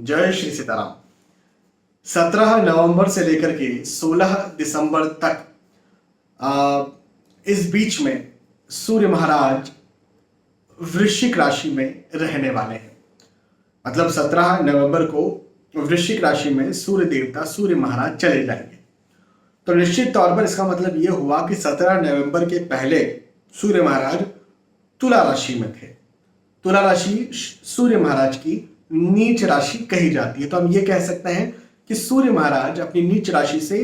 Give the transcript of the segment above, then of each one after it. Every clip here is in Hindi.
जय श्री सीताराम। 17 नवंबर से लेकर के 16 दिसंबर तक इस बीच में सूर्य महाराज वृश्चिक राशि में रहने वाले हैं। मतलब 17 नवंबर को वृश्चिक राशि में सूर्य देवता सूर्य महाराज चले जाएंगे। तो निश्चित तौर पर इसका मतलब यह हुआ कि 17 नवंबर के पहले सूर्य महाराज तुला राशि में थे। तुला राशि सूर्य महाराज की नीच राशि कही जाती है। तो हम ये कह सकते हैं कि सूर्य महाराज अपनी नीच राशि से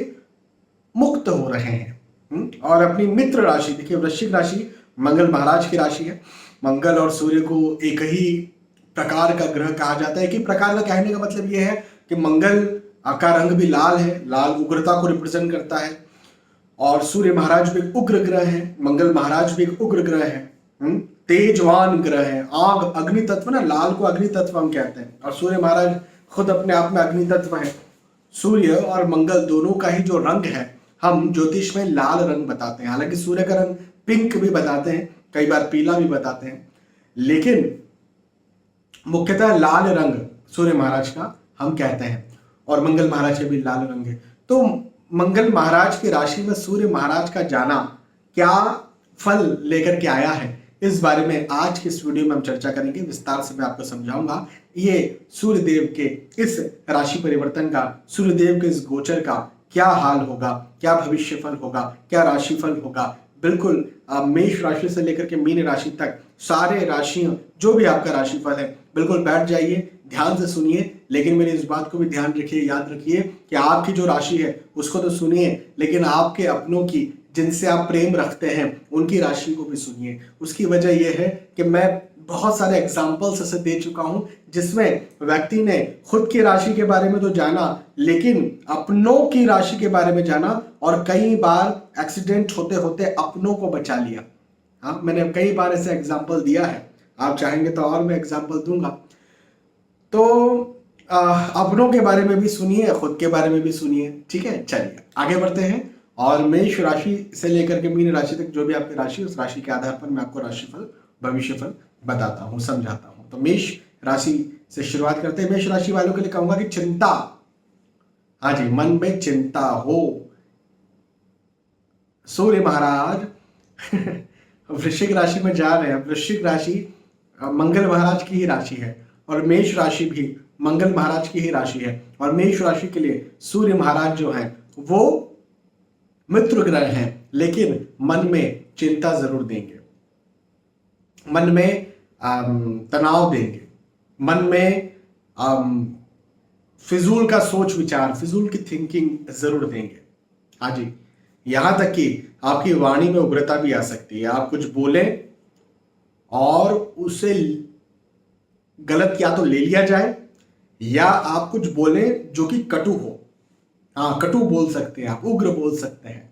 मुक्त हो रहे हैं और अपनी मित्र राशि, देखिए वृश्चिक राशि मंगल महाराज की राशि है। मंगल और सूर्य को एक ही प्रकार का ग्रह कहा जाता है। एक ही प्रकार का कहने का मतलब यह है कि मंगल का रंग भी लाल है, लाल उग्रता को रिप्रेजेंट करता है। और सूर्य महाराज भी एक उग्र ग्रह है, मंगल महाराज भी एक उग्र ग्रह है, तेजवान ग्रह है। आग अग्नि तत्व ना, लाल को अग्नि तत्व हम कहते हैं और सूर्य महाराज खुद अपने आप में अग्नि तत्व है। सूर्य और मंगल दोनों का ही जो रंग है हम ज्योतिष में लाल रंग बताते हैं। हालांकि सूर्य का रंग पिंक भी बताते हैं, कई बार पीला भी बताते हैं, लेकिन मुख्यतः लाल रंग सूर्य महाराज का हम कहते हैं और मंगल महाराज के भी लाल रंग है। तो मंगल महाराज की राशि में सूर्य महाराज का जाना क्या फल लेकर के आया है, इस बारे में आज के इस वीडियो में हम चर्चा करेंगे। विस्तार से मैं आपको समझाऊंगा ये सूर्य देव के इस राशि परिवर्तन का, सूर्य देव के इस गोचर का क्या हाल होगा, क्या भविष्य फल होगा, क्या राशि फल होगा। बिल्कुल मेष राशि से लेकर के मीन राशि तक सारे राशियां, जो भी आपका राशि फल है, बिल्कुल बैठ जाइए, ध्यान से सुनिए। लेकिन मेरी इस बात को भी ध्यान रखिए, याद रखिए कि आपकी जो राशि है उसको तो सुनिए, लेकिन आपके अपनों की, जिनसे आप प्रेम रखते हैं, उनकी राशि को भी सुनिए। उसकी वजह यह है कि मैं बहुत सारे एग्जाम्पल्स ऐसे दे चुका हूं जिसमें व्यक्ति ने खुद की राशि के बारे में तो जाना, लेकिन अपनों की राशि के बारे में जाना और कई बार एक्सीडेंट होते होते अपनों को बचा लिया। हाँ, मैंने कई बार ऐसे एग्जाम्पल दिया है, आप चाहेंगे तो और मैं एग्जाम्पल दूंगा। तो अपनों के बारे में भी सुनिए, खुद के बारे में भी सुनिए, ठीक है। चलिए आगे बढ़ते हैं और मेष राशि से लेकर के मीन राशि तक जो भी आपकी राशि, उस राशि के आधार पर मैं आपको राशिफल, भविष्यफल बताता हूं, समझाता हूं। तो मेष राशि से शुरुआत करते हैं। मेष राशि वालों के लिए कहूंगा कि चिंता, हाँ जी, मन में चिंता हो। सूर्य महाराज वृश्चिक राशि में जा रहे हैं। वृश्चिक राशि मंगल महाराज की ही राशि है और मेष राशि भी मंगल महाराज की ही राशि है। और मेष राशि के लिए सूर्य महाराज जो है वो मित्र ग्रह हैं, लेकिन मन में चिंता जरूर देंगे, मन में तनाव देंगे, मन में फिजूल का सोच विचार, फिजूल की थिंकिंग जरूर देंगे। हाँ जी, यहां तक कि आपकी वाणी में उग्रता भी आ सकती है। आप कुछ बोलें और उसे गलत या तो ले लिया जाए, या आप कुछ बोलें जो कि कटु हो। हाँ, कटु बोल सकते हैं आप, उग्र बोल सकते हैं।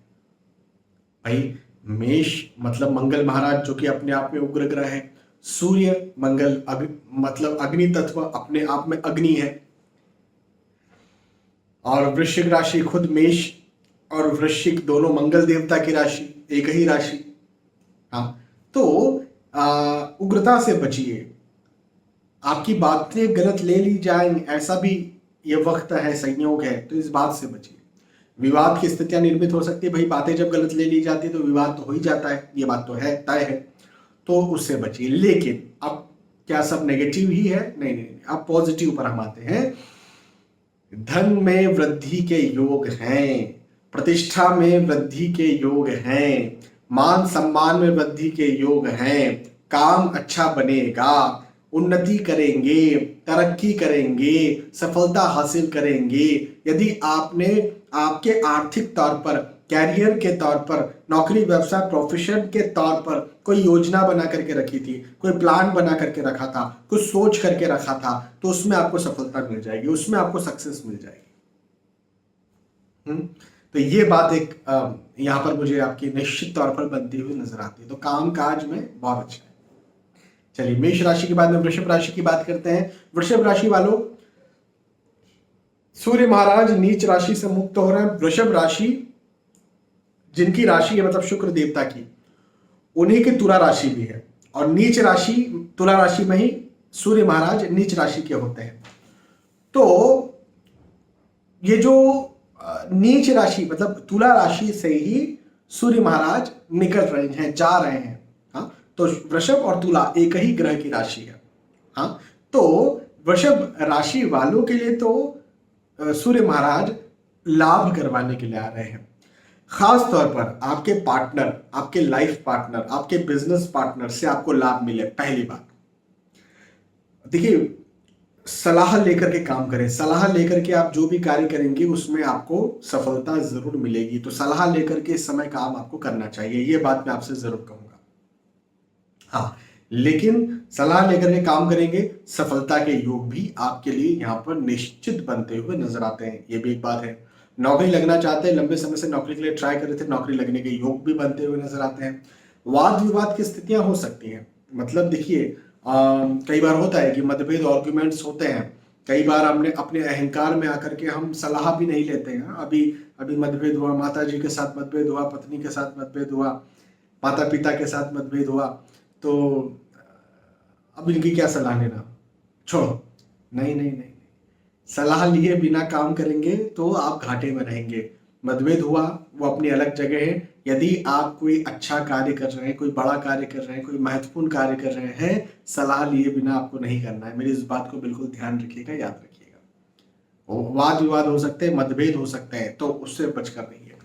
भाई मेष मतलब मंगल महाराज जो कि अपने आप में उग्र ग्रह है। सूर्य मंगल मतलब अग्नि तत्व अपने आप में अग्नि है। और वृश्चिक राशि खुद मेष और वृश्चिक दोनों मंगल देवता की राशि, एक ही राशि। हाँ, तो उग्रता से बचिए, आपकी बातें गलत ले ली जाएं, ऐसा भी ये वक्त है, संयोग है, तो इस बात से बचिए। विवाद की स्थितियां निर्मित हो सकती है। भाई बातें जब गलत ले ली जाती है तो विवाद तो हो ही जाता है, ये बात तो है, तय है, तो उससे बचिए। लेकिन अब क्या सब नेगेटिव ही है? नहीं नहीं, अब पॉजिटिव पर हम आते हैं। धन में वृद्धि के योग हैं, प्रतिष्ठा में वृद्धि के योग हैं, मान सम्मान में वृद्धि के योग हैं, काम अच्छा बनेगा, उन्नति करेंगे, तरक्की करेंगे, सफलता हासिल करेंगे। यदि आपने आपके आर्थिक तौर पर, कैरियर के तौर पर, नौकरी व्यवसाय प्रोफेशन के तौर पर कोई योजना बना करके रखी थी, कोई प्लान बना करके रखा था, कुछ सोच करके रखा था, तो उसमें आपको सफलता मिल जाएगी, उसमें आपको सक्सेस मिल जाएगी। तो ये बात एक यहां पर मुझे आपकी निश्चित तौर पर बनती हुई नजर आती है। तो काम काज में बहुत अच्छा है। चलिए मेष राशि के बाद में वृषभ राशि की बात करते हैं। वृषभ राशि वालों, सूर्य महाराज नीच राशि से मुक्त हो रहे हैं। वृषभ राशि जिनकी राशि है, मतलब शुक्र देवता की, उन्हीं की तुला राशि भी है और नीच राशि, तुला राशि में ही सूर्य महाराज नीच राशि के होते हैं। तो ये जो नीच राशि मतलब तुला राशि से ही सूर्य महाराज निकल रहे हैं, जा रहे हैं। हाँ, तो वृषभ और तुला एक ही ग्रह की राशि है। हाँ, तो वृषभ राशि वालों के लिए तो सूर्य महाराज लाभ करवाने के लिए आ रहे हैं। खास तौर पर आपके पार्टनर, आपके लाइफ पार्टनर, आपके बिजनेस पार्टनर से आपको लाभ मिले। पहली बात देखिए, सलाह लेकर के काम करें। सलाह लेकर के आप जो भी कार्य करेंगे उसमें आपको सफलता जरूर मिलेगी। तो सलाह लेकर के इस समय काम आपको करना चाहिए, ये बात मैं आपसे जरूर कहूंगा। हाँ, लेकिन सलाह लेकर के काम करेंगे, सफलता के योग भी आपके लिए यहाँ पर निश्चित बनते हुए नजर आते हैं, ये भी एक बात है। नौकरी लगना चाहते हैं, लंबे समय से नौकरी के लिए ट्राई कर रहे थे, नौकरी लगने के योग भी बनते हुए नजर आते हैं। वाद विवाद की स्थितियां हो सकती हैं। मतलब देखिए, कई बार होता है कि मतभेद आर्ग्यूमेंट्स होते हैं। कई बार हमने अपने अहंकार में आकर के हम सलाह भी नहीं लेते हैं। अभी अभी मतभेद हुआ, माता जी के साथ मतभेद हुआ, पत्नी के साथ मतभेद हुआ, माता पिता के साथ मतभेद हुआ, तो अब इनकी क्या सलाह लेना, छोड़ो। नहीं नहीं नहीं, सलाह लिए बिना काम करेंगे तो आप घाटे में रहेंगे। मतभेद हुआ वो अपनी अलग जगह है। यदि आप कोई अच्छा कार्य कर रहे हैं, कोई बड़ा कार्य कर रहे हैं, कोई महत्वपूर्ण कार्य कर रहे हैं, सलाह लिए बिना आपको नहीं करना है। मेरी इस बात को बिल्कुल ध्यान रखिएगा, याद रखिएगा। वाद विवाद हो सकते हैं, मतभेद हो सकते हैं, तो उससे बचकर रहिए।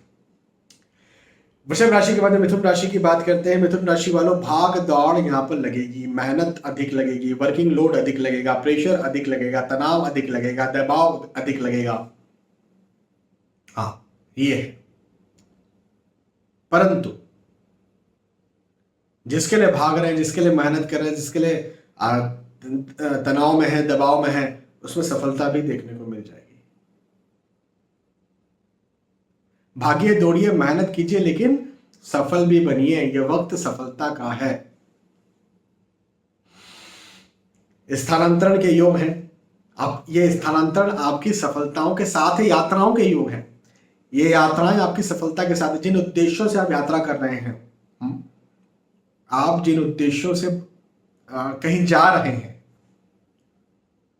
वृषभ राशि के बाद मिथुन राशि की बात करते हैं। मिथुन राशि वालों, भाग दौड़ यहाँ पर लगेगी, मेहनत अधिक लगेगी, वर्किंग लोड अधिक लगेगा, प्रेशर अधिक लगेगा, तनाव अधिक लगेगा, दबाव अधिक लगेगा। हाँ, ये है। परंतु जिसके लिए भाग रहे हैं, जिसके लिए मेहनत कर रहे हैं, जिसके लिए तनाव में है, दबाव में है, उसमें सफलता भी देखने को मिल जाएगी। भागिए, दौड़िए, मेहनत कीजिए, लेकिन सफल भी बनिए। यह वक्त सफलता का है। स्थानांतरण के योग हैं। अब ये स्थानांतरण आपकी सफलताओं के साथ ही यात्राओं के योग हैं। ये यात्राएं आपकी सफलता के साथ, जिन उद्देश्यों से आप यात्रा कर रहे हैं, आप जिन उद्देश्यों से कहीं जा रहे हैं,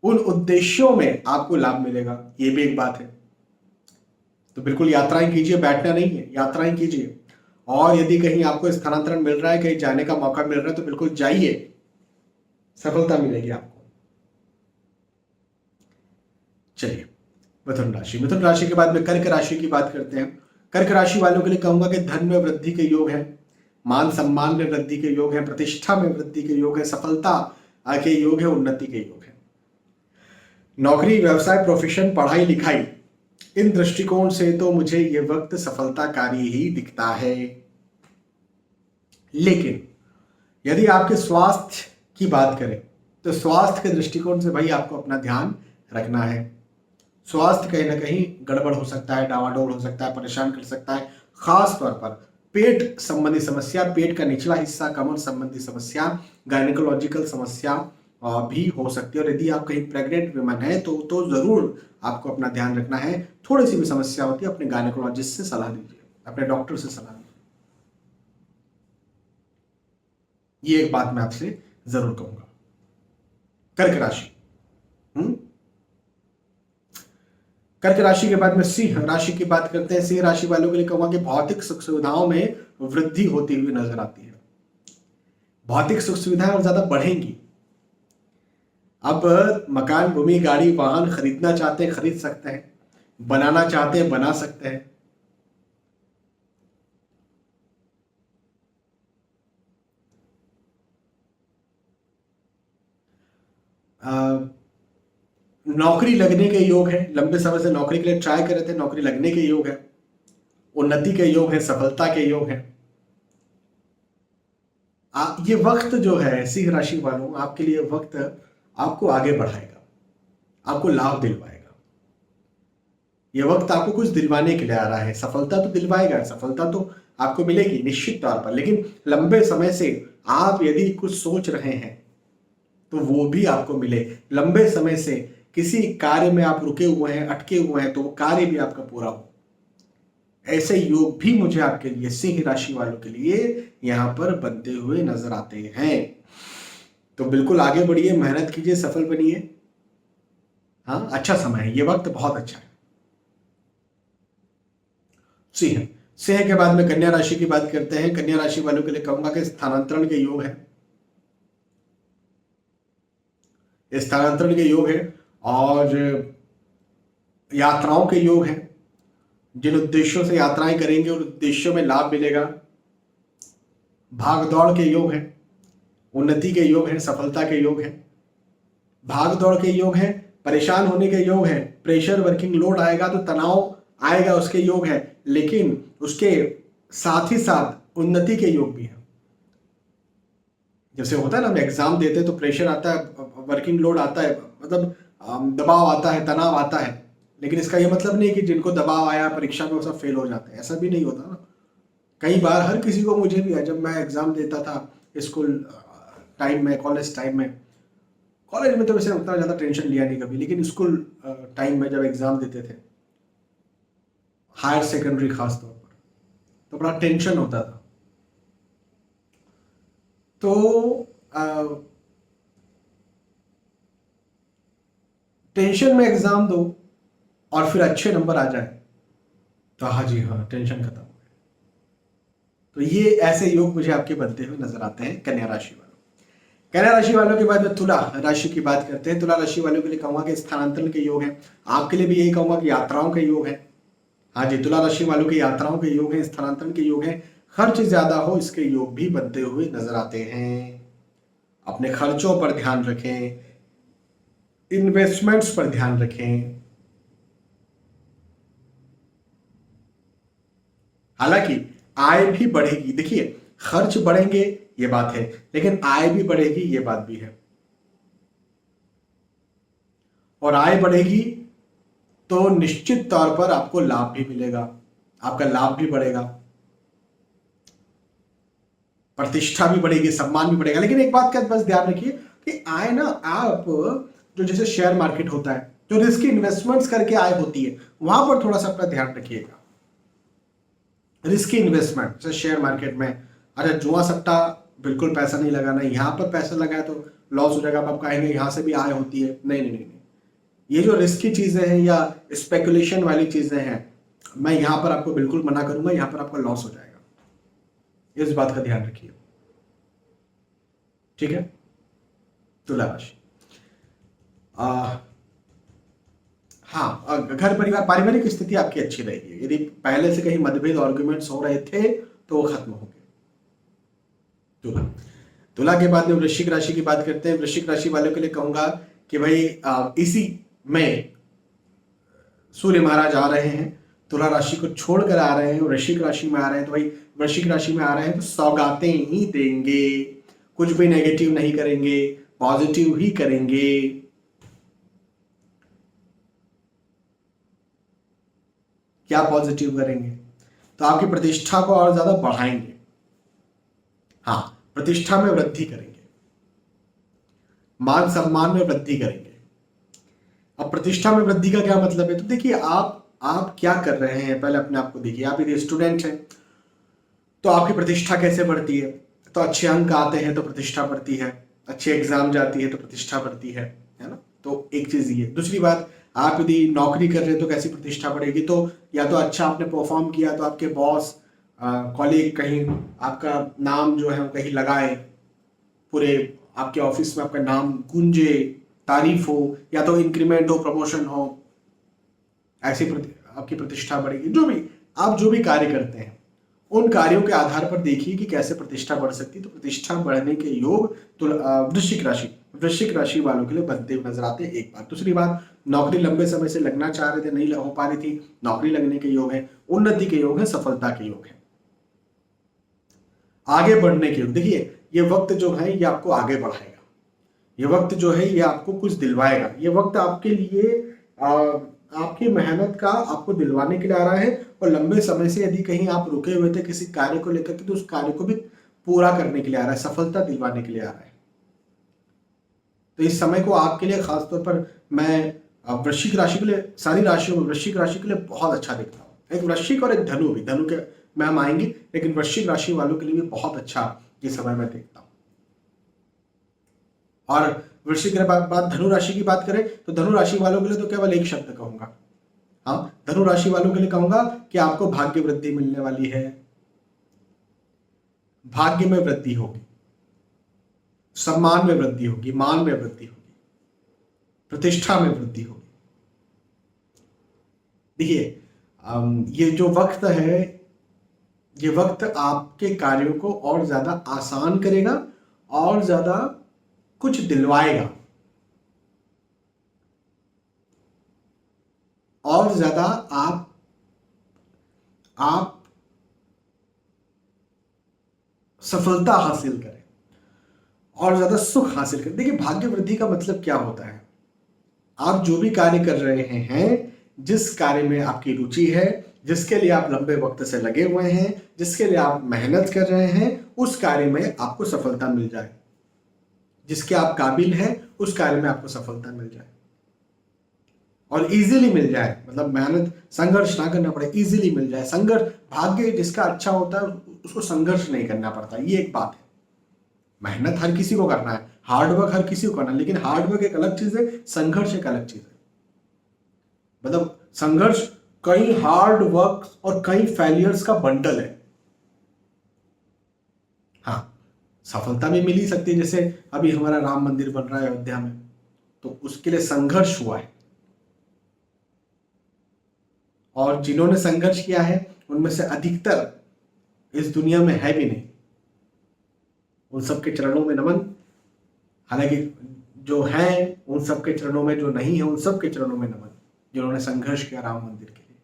उन उद्देश्यों में आपको लाभ मिलेगा, ये भी एक बात है। तो बिल्कुल यात्राएं कीजिए, बैठना नहीं है, यात्राएं कीजिए। और यदि कहीं आपको स्थानांतरण मिल रहा है, कहीं जाने का मौका मिल रहा है, तो बिल्कुल जाइए, सफलता मिलेगी आपको। चलिए, मिथुन राशि। मिथुन राशि के बाद में कर्क राशि की बात करते हैं। कर्क राशि वालों के लिए कहूंगा कि धन में वृद्धि के योग है, मान सम्मान में वृद्धि के योग है, प्रतिष्ठा में वृद्धि के योग है, सफलता के योग है, उन्नति के योग है। नौकरी, व्यवसाय, प्रोफेशन, पढ़ाई लिखाई, इन दृष्टिकोण से तो मुझे यह वक्त सफलताकारी ही दिखता है। लेकिन यदि आपके स्वास्थ्य की बात करें, तो स्वास्थ्य के दृष्टिकोण से भाई आपको अपना ध्यान रखना है। स्वास्थ्य कहीं ना कहीं गड़बड़ हो सकता है, डावाडोल हो सकता है, परेशान कर सकता है। खास तौर पर पेट संबंधी समस्या, पेट का निचला हिस्सा, कमर संबंधी समस्या, गायनेकोलॉजिकल समस्या भी हो सकती है। और यदि आप कहीं प्रेग्नेंट वुमन है तो जरूर आपको अपना ध्यान रखना है। थोड़ी सी भी समस्या होती है, अपने गायनेकोलॉजिस्ट से सलाह लीजिए, अपने डॉक्टर से सलाह लीजिए। ये एक बात मैं आपसे जरूर कहूंगा। कर्क राशि। कर्क राशि के बाद में सिंह राशि की बात करते हैं। सिंह राशि वालों के लिए कहूंगा कि भौतिक सुख सुविधाओं में वृद्धि होती हुई नजर आती है। भौतिक सुख सुविधाएं और ज्यादा बढ़ेंगी। अब मकान, भूमि, गाड़ी, वाहन खरीदना चाहते हैं, खरीद सकते हैं, बनाना चाहते हैं, बना सकते हैं। नौकरी लगने के योग है, लंबे समय से नौकरी के लिए ट्राई कर रहे थे, नौकरी लगने के योग है, उन्नति के योग है, सफलता के योग है। ये वक्त जो है सिंह राशि वालों, आपके लिए वक्त आपको आगे बढ़ाएगा, आपको लाभ दिलवाएगा। यह वक्त आपको कुछ दिलवाने के लिए आ रहा है। सफलता तो दिलवाएगा, सफलता तो आपको मिलेगी निश्चित तौर पर, लेकिन लंबे समय से आप यदि कुछ सोच रहे हैं तो वो भी आपको मिले। लंबे समय से किसी कार्य में आप रुके हुए हैं, अटके हुए हैं, तो वो कार्य भी आपका पूरा हो। ऐसे योग भी मुझे आपके लिए, सिंह राशि वालों के लिए यहां पर बनते हुए नजर आते हैं। तो बिल्कुल आगे बढ़िए, मेहनत कीजिए, सफल बनिए। हाँ, अच्छा समय है, ये वक्त बहुत अच्छा है। सिंह, सिंह के बाद में कन्या राशि की बात करते हैं। कन्या राशि वालों के लिए कहूंगा कि स्थानांतरण के योग है, स्थानांतरण के योग है और यात्राओं के योग हैं। जिन उद्देश्यों से यात्राएं करेंगे उन उद्देश्यों में लाभ मिलेगा। भाग दौड़ के योग हैं, उन्नति के योग हैं, सफलता के योग हैं। भाग दौड़ के योग हैं, परेशान होने के योग हैं, प्रेशर वर्किंग लोड आएगा तो तनाव आएगा, उसके योग है। लेकिन उसके साथ ही साथ उन्नति के योग भी हैं। जैसे होता है ना, हम एग्जाम देते हैं तो प्रेशर आता है, वर्किंग लोड आता है, मतलब दबाव आता है, तनाव आता है। लेकिन इसका ये मतलब नहीं कि जिनको दबाव आया परीक्षा में वो सब फेल हो जाते हैं, ऐसा भी नहीं होता ना। कई बार हर किसी को, मुझे भी है, जब मैं एग्जाम देता था स्कूल टाइम में, कॉलेज टाइम में, कॉलेज में तो वैसे उतना ज़्यादा टेंशन लिया नहीं कभी, लेकिन स्कूल टाइम में जब एग्जाम देते थे, हायर सेकेंडरी खास तौर पर, तो बड़ा टेंशन होता था। तो टेंशन में एग्जाम दो और फिर अच्छे नंबर आ जाए तो हाँ जी हाँ, टेंशन खत्म हो गई। तो ये ऐसे योग मुझे आपके बनते हुए नजर आते हैं कन्या राशि वालों। कन्या राशि वालों के बाद में तुला राशि की बात करते हैं। तुला राशि वालों के लिए कहूंगा कि स्थानांतरण के योग है। आपके लिए भी यही कहूंगा कि यात्राओं के योग है। हाँ जी, तुला राशि वालों के यात्राओं के योग है, स्थानांतरण के योग है। खर्च ज्यादा हो इसके योग भी बनते हुए नजर आते हैं। अपने खर्चों पर ध्यान रखें, इन्वेस्टमेंट्स पर ध्यान रखें। हालांकि आय भी बढ़ेगी, देखिए खर्च बढ़ेंगे ये बात है, लेकिन आय भी बढ़ेगी ये बात भी है। और आय बढ़ेगी तो निश्चित तौर पर आपको लाभ भी मिलेगा, आपका लाभ भी बढ़ेगा, प्रतिष्ठा भी बढ़ेगी, सम्मान भी बढ़ेगा। लेकिन एक बात का बस ध्यान रखिए कि आय ना, आप जो जैसे शेयर मार्केट होता है, जो रिस्क इन्वेस्टमेंट्स करके आय होती है, वहां पर थोड़ा सा अपना ध्यान रखिएगा। रिस्की इन्वेस्टमेंट जैसे शेयर मार्केट में, अच्छा जुआ सट्टा बिल्कुल पैसा नहीं लगाना। यहाँ पर पैसा लगाए तो लॉस हो जाएगा, आप कहेंगे यहाँ से भी आय होती है, नहीं नहीं नहीं नहीं। ये जो रिस्की चीजें हैं या स्पेकुलेशन वाली चीजें हैं, मैं यहाँ पर आपको बिल्कुल मना करूंगा, यहाँ पर आपका लॉस हो जाएगा। इस बात का ध्यान रखिए, ठीक है। तुला राशि, हाँ, घर परिवार पारिवारिक स्थिति आपकी अच्छी रहेगी। यदि पहले से कहीं मतभेद आर्ग्यूमेंट्स हो रहे थे तो वो खत्म होंगे। तुला, तुला के बाद में वृश्चिक राशि की बात करते हैं। वृश्चिक राशि वालों के लिए कहूंगा कि भाई इसी में सूर्य महाराज आ रहे हैं, तुला राशि को छोड़कर आ रहे हैं, वृश्चिक राशि में आ रहे हैं। तो भाई वृश्चिक राशि में आ रहे हैं तो सौगातें ही देंगे, कुछ भी नेगेटिव नहीं करेंगे, पॉजिटिव ही करेंगे। क्या पॉजिटिव करेंगे? तो आपकी प्रतिष्ठा को और ज्यादा बढ़ाएंगे। हाँ, प्रतिष्ठा में वृद्धि करेंगे, मान सम्मान में वृद्धि करेंगे। अब प्रतिष्ठा में वृद्धि का क्या मतलब है? तो देखिए आप क्या कर रहे हैं, पहले अपने आप को देखिए। आप यदि स्टूडेंट हैं तो आपकी प्रतिष्ठा कैसे बढ़ती है? तो अच्छे अंक आते हैं तो प्रतिष्ठा बढ़ती है, अच्छे एग्जाम जाती है तो प्रतिष्ठा बढ़ती है ना। तो एक चीज ये। दूसरी बात, आप यदि नौकरी कर रहे हैं तो कैसी प्रतिष्ठा बढ़ेगी? तो या तो अच्छा आपने परफॉर्म किया तो आपके बॉस, कॉलीग कहीं आपका नाम जो है वो कहीं लगाए, पूरे आपके ऑफिस में आपका नाम गूंजे, तारीफ हो, या तो इंक्रीमेंट हो, प्रमोशन हो, ऐसी आपकी प्रतिष्ठा बढ़ेगी। जो भी कार्य करते हैं उन कार्यों के आधार पर देखिए कि कैसे प्रतिष्ठा बढ़ सकती है। तो प्रतिष्ठा बढ़ने के योग तो वृश्चिक राशि वालों के लिए बनते हुए नजर आते हैं। एक बात। दूसरी बात, नौकरी लंबे समय से लगना चाह रहे थे, नहीं हो पा रही थी, नौकरी लगने के योग है, उन्नति के योग है, सफलता के योग है, आगे बढ़ने के योग। देखिए ये वक्त जो है ये आपको आगे बढ़ाएगा, ये वक्त जो है ये आपको कुछ दिलवाएगा। ये वक्त आपके लिए आपकी मेहनत का आपको दिलवाने के लिए आ रहा है। और लंबे समय से यदि कहीं आप रुके हुए थे किसी कार्य को लेकर के, तो उस कार्य को भी पूरा करने के लिए आ रहा है, सफलता दिलवाने के लिए आ रहा है। तो इस समय को आपके लिए खासतौर पर मैं वृश्चिक राशि के लिए, सारी राशियों में वृश्चिक राशि के लिए बहुत अच्छा देखता हूँ। एक वृश्चिक और एक धनु भी, धनु के में हम आएंगे, लेकिन वृश्चिक राशि वालों के लिए भी बहुत अच्छा ये समय मैं देखता हूँ। और वृश्चिक के बाद धनु राशि की बात करें तो धनु राशि वालों के लिए तो केवल एक शब्द कहूंगा, हाँ, धनु राशि वालों के लिए कहूंगा कि आपको भाग्य वृद्धि मिलने वाली है, भाग्य में वृद्धि होगी, सम्मान में वृद्धि होगी, मान में वृद्धि होगी, प्रतिष्ठा में वृद्धि होगी। देखिए ये जो वक्त है, ये वक्त आपके कार्यों को और ज्यादा आसान करेगा और ज्यादा कुछ दिलवाएगा और ज्यादा आप सफलता हासिल करें और ज्यादा सुख हासिल करें। देखिए भाग्य वृद्धि का मतलब क्या होता है, आप जो भी कार्य कर रहे हैं, जिस कार्य में आपकी रुचि है, जिसके लिए आप लंबे वक्त से लगे हुए हैं, जिसके लिए आप मेहनत कर रहे हैं, उस कार्य में आपको सफलता मिल जाए, जिसके आप काबिल हैं उस कार्य में आपको सफलता मिल जाए और इजीली मिल जाए, मतलब मेहनत संघर्ष ना करना पड़े, इजीली मिल जाए। संघर्ष, भाग्य जिसका अच्छा होता है उसको संघर्ष नहीं करना पड़ता, ये एक बात है। मेहनत हर किसी को करना है, हार्डवर्क हर किसी को करना है, लेकिन हार्डवर्क एक अलग चीज है, संघर्ष एक अलग चीज है। मतलब संघर्ष कई हार्ड वर्क और कई फेलियर्स का बंडल है। हाँ, सफलता भी मिल ही सकती है, जैसे अभी हमारा राम मंदिर बन रहा है अयोध्या में, तो उसके लिए संघर्ष हुआ है और जिन्होंने संघर्ष किया है उनमें से अधिकतर इस दुनिया में है भी नहीं, उन सबके चरणों में नमन। हालांकि जो हैं उन सबके चरणों में, जो नहीं है उन सबके चरणों में नमन, जिन्होंने संघर्ष किया राम मंदिर के लिए।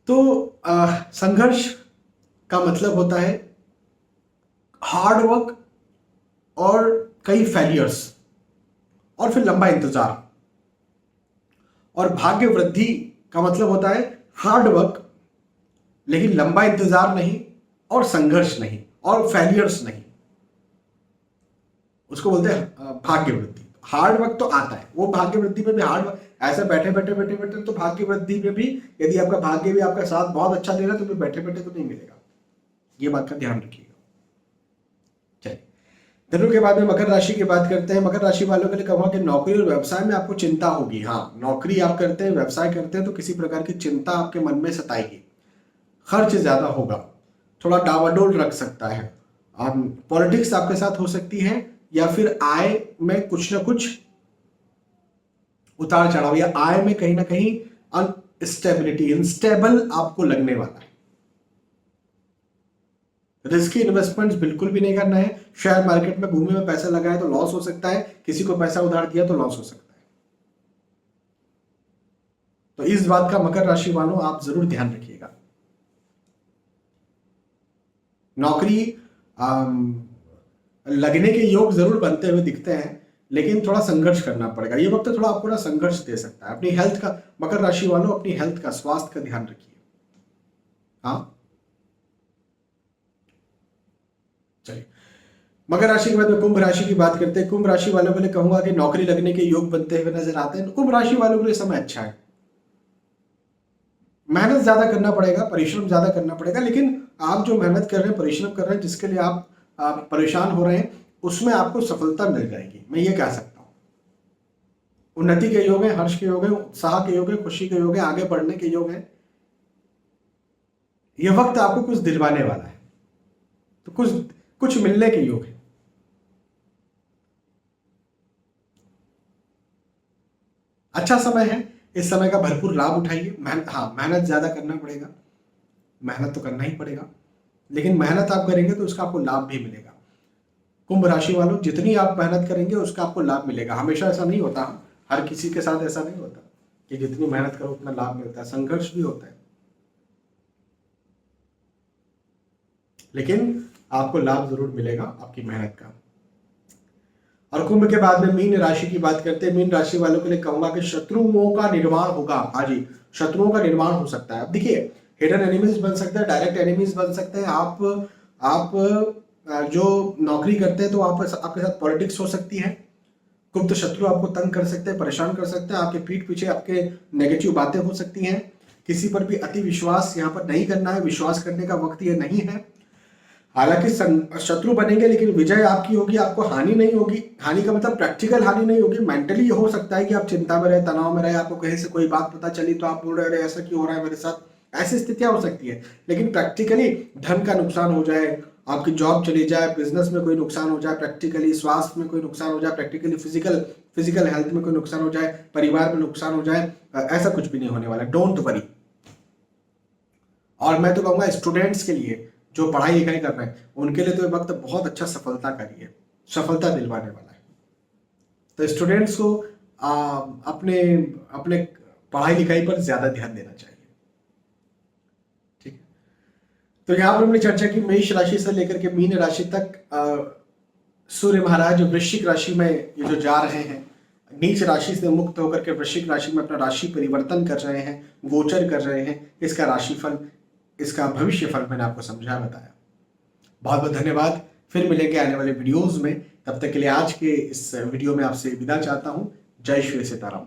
तो संघर्ष का मतलब होता है हार्ड वर्क और कई फेलियर्स और फिर लंबा इंतजार। और भाग्य वृद्धि का मतलब होता है हार्ड वर्क लेकिन लंबा इंतजार नहीं और संघर्ष नहीं और फेलियर्स नहीं, उसको बोलते हैं भाग्य वृद्धि। हार्ड वर्क तो आता है, वो भाग्य वृद्धि में भी हार्ड वर्क, ऐसे बैठे बैठे तो भाग्य वृद्धि में भी यदि आपका भाग्य भी आपका साथ बहुत अच्छा दे रहा है तो फिर बैठे बैठे तो नहीं मिलेगा, ये बात का ध्यान रखिएगा। चलिए धनु के बाद में मकर राशि की बात करते हैं। मकर राशि वालों के लिए कहूंगा कि नौकरी और व्यवसाय में आपको चिंता होगी। हाँ, नौकरी आप करते हैं, व्यवसाय करते हैं तो किसी प्रकार की चिंता आपके मन में सताएगी, खर्च ज्यादा होगा, थोड़ा डावाडोल रख सकता है, पॉलिटिक्स आपके साथ हो सकती है या फिर आय में कुछ ना कुछ उतार चढ़ाव या आय में कहीं ना कहीं अनस्टेबिलिटी, इंस्टेबल आपको लगने वाला है। रिस्की इन्वेस्टमेंट्स बिल्कुल भी नहीं करना है। शेयर मार्केट में भूमि में पैसा लगाए तो लॉस हो सकता है, किसी को पैसा उधार दिया तो लॉस हो सकता है। तो इस बात का मकर राशि वालों आप जरूर ध्यान रखिएगा। नौकरी लगने के योग जरूर बनते हुए दिखते हैं लेकिन थोड़ा संघर्ष करना पड़ेगा। ये वक्त थोड़ा आपको ना संघर्ष दे सकता है। अपनी हेल्थ का, मकर राशि वालों अपनी हेल्थ का, स्वास्थ्य का ध्यान रखिए। हाँ चलिए मकर राशि के बाद में कुंभ राशि की बात करते हैं। कुंभ राशि वालों के लिए कहूंगा कि नौकरी लगने के योग बनते हुए नजर आते हैं। कुंभ राशि वालों के लिए समय अच्छा है, मेहनत ज्यादा करना पड़ेगा, परिश्रम ज्यादा करना पड़ेगा, लेकिन आप जो मेहनत कर रहे हैं, परिश्रम कर रहे हैं, जिसके लिए आप परेशान हो रहे हैं, उसमें आपको सफलता मिल जाएगी, मैं ये कह सकता हूं। उन्नति के योग है, हर्ष के योग है, उत्साह के योग है, खुशी के योग है, आगे बढ़ने के योग है। यह वक्त आपको कुछ दिलवाने वाला है, तो कुछ मिलने के योग है। अच्छा समय है, इस समय का भरपूर लाभ उठाइए। मेहनत ज्यादा करना पड़ेगा, मेहनत तो करना ही पड़ेगा, लेकिन मेहनत आप करेंगे तो उसका आपको लाभ भी मिलेगा। कुंभ राशि वालों, जितनी आप मेहनत करेंगे उसका आपको लाभ मिलेगा। हमेशा ऐसा नहीं होता, हर किसी के साथ ऐसा नहीं होता कि जितनी मेहनत करो उतना लाभ मिलता है, संघर्ष भी होता है, लेकिन आपको लाभ जरूर मिलेगा आपकी मेहनत का। और कुंभ के बाद में मीन राशि की बात करते हैं। मीन राशि वालों के लिए कहूंगा कि शत्रुओं का निर्माण होगा। हाँ जी, शत्रुओं का निर्माण हो सकता है। अब देखिए, हिडन एनिमीज बन सकते हैं, डायरेक्ट एनिमीज बन सकते हैं। आप जो नौकरी करते हैं तो आपके साथ पॉलिटिक्स हो सकती है। गुप्त शत्रु आपको तंग कर सकते हैं, परेशान कर सकते हैं, आपके पीठ पीछे आपके नेगेटिव बातें हो सकती हैं। किसी पर भी अति विश्वास यहाँ पर नहीं करना है, विश्वास करने का वक्त ये नहीं है। हालांकि शत्रु बनेंगे लेकिन विजय आपकी होगी, आपको हानि नहीं होगी। हानि का मतलब प्रैक्टिकल हानि नहीं होगी, मेंटली हो सकता है कि आप चिंता में रहे, तनाव में रहे, आपको कहीं से कोई बात पता चली तो आप बोल रहे ऐसा क्यों हो रहा है मेरे साथ, ऐसी स्थितियां हो सकती है। लेकिन प्रैक्टिकली धन का नुकसान हो जाए, आपकी जॉब चली जाए, बिजनेस में कोई नुकसान हो जाए, प्रैक्टिकली स्वास्थ्य में कोई नुकसान हो जाए, प्रैक्टिकली फिजिकल हेल्थ में कोई नुकसान हो जाए, परिवार में नुकसान हो जाए, ऐसा कुछ भी नहीं होने वाला। Don't worry. और मैं तो कहूंगा स्टूडेंट्स के लिए जो पढ़ाई लिखाई कर रहे हैं उनके लिए तो ये वक्त बहुत अच्छा सफलता का लिए सफलता दिलवाने वाला है। तो स्टूडेंट्स को अपने अपने पढ़ाई लिखाई पर ज्यादा ध्यान देना चाहिए। ठीक है, तो यहाँ पर हमने चर्चा की मेष राशि से लेकर के मीन राशि तक। सूर्य महाराज वृश्चिक राशि में ये जो जा रहे हैं, नीच राशि से मुक्त होकर के वृश्चिक राशि में अपना राशि परिवर्तन कर रहे हैं, गोचर कर रहे हैं। इसका राशिफल, इसका भविष्य फल मैंने आपको समझा बताया। बहुत बहुत धन्यवाद। फिर मिलेंगे आने वाले वीडियोस में। तब तक के लिए आज के इस वीडियो में आपसे विदा चाहता हूं। जय श्री सीताराम।